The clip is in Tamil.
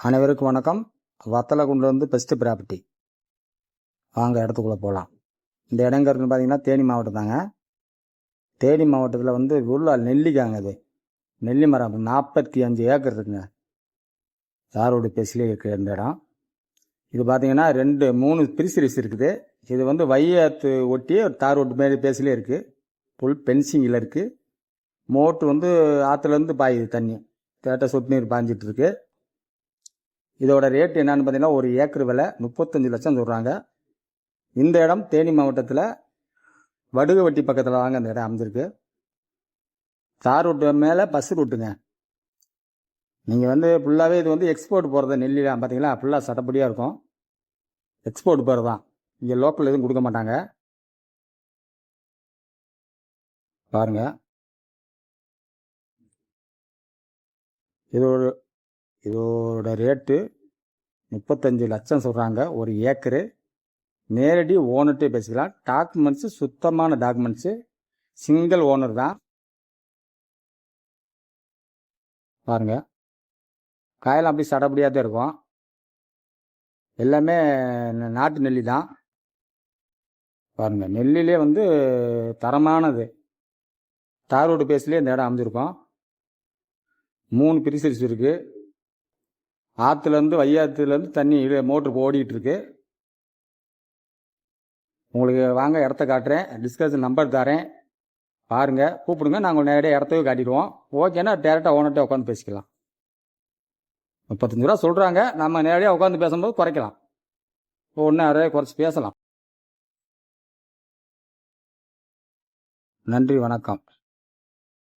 அனைவருக்கும் வணக்கம். Vathalagundu best property. வாங்க இடத்துக்குள்ளே போகலாம். இந்த இடங்க இருக்குன்னு பார்த்தீங்கன்னா தேனி மாவட்டம் தாங்க. தேனி மாவட்டத்தில் உள்ள நெல்லிக்காங்க. அது நெல்லி மரம் 45 ஏக்கர் இருக்குங்க. தாரோடு பேசிலே இருக்குது இந்த இடம். இது பார்த்தீங்கன்னா 3 பிரிசிரிஸ் இருக்குது. இது வையாத்து ஒட்டி தார் ரோட்டு மேலே பேசிலே இருக்குது. ஃபுல் பென்சிங்கில் இருக்குது. மோட்டு ஆற்றுலேருந்து பாயுது தண்ணி. தேட்ட சொட்டு நீர் பாஞ்சிட்டு இருக்கு. இதோட ரேட் என்னன்னு பார்த்தீங்கன்னா ஒரு ஏக்கர் விலை 35 லட்சம் சொல்கிறாங்க. இந்த இடம் தேனி மாவட்டத்தில் வடுகவட்டி பக்கத்தில் தாங்க இந்த இடம் அமைஞ்சிருக்கு. தார் ரூட்டு மேலே பஸ் ரூட்டுங்க. நீங்கள் ஃபுல்லாகவே இது எக்ஸ்போர்ட் போகிறது நெல்லிலாம் பார்த்தீங்களா, ஃபுல்லாக சட்டப்படியாக இருக்கும். எக்ஸ்போர்ட் போகிறது தான். இங்கே லோக்கல் எதுவும் கொடுக்க மாட்டாங்க. பாருங்கள், இதோட ரேட்டு 35 லட்சம் சொல்கிறாங்க ஒரு ஏக்கரு. நேரடி ஓனர்கிட்டே பேசிக்கலாம். டாக்குமெண்ட்ஸு சுத்தமான டாக்குமெண்ட்ஸு. சிங்கிள் ஓனர் தான். பாருங்கள், காயெல்லாம் அப்படி சடப்படியாக தான் இருக்கும். எல்லாமே நாட்டு நெல்லி தான். பாருங்கள், நெல்லிலே தரமானது. தார் ரோடு பேஸ்லேயே இந்த இடம் அமைஞ்சிருக்கும். 3 பிரிசரிஸ் இருக்குது. ஆற்றுலேருந்து வையாத்துலேருந்து தண்ணி மோட்ரு ஓடிக்கிட்டு இருக்கு. உங்களுக்கு வாங்க இடத்த காட்டுறேன். டிஸ்கஷன் நம்பர் தரேன், பாருங்கள், கூப்பிடுங்க. நாங்கள் நேரடியாக இடத்தையும் காட்டிடுவோம். ஓகேன்னா டேரெக்டாக ஓனர்கிட்ட உட்காந்து பேசிக்கலாம். 35 ரூபா சொல்கிறாங்க. நம்ம நேரடியாக உட்காந்து பேசும்போது குறைக்கலாம். ஒன்று அரை குறைச்சி பேசலாம். நன்றி, வணக்கம்.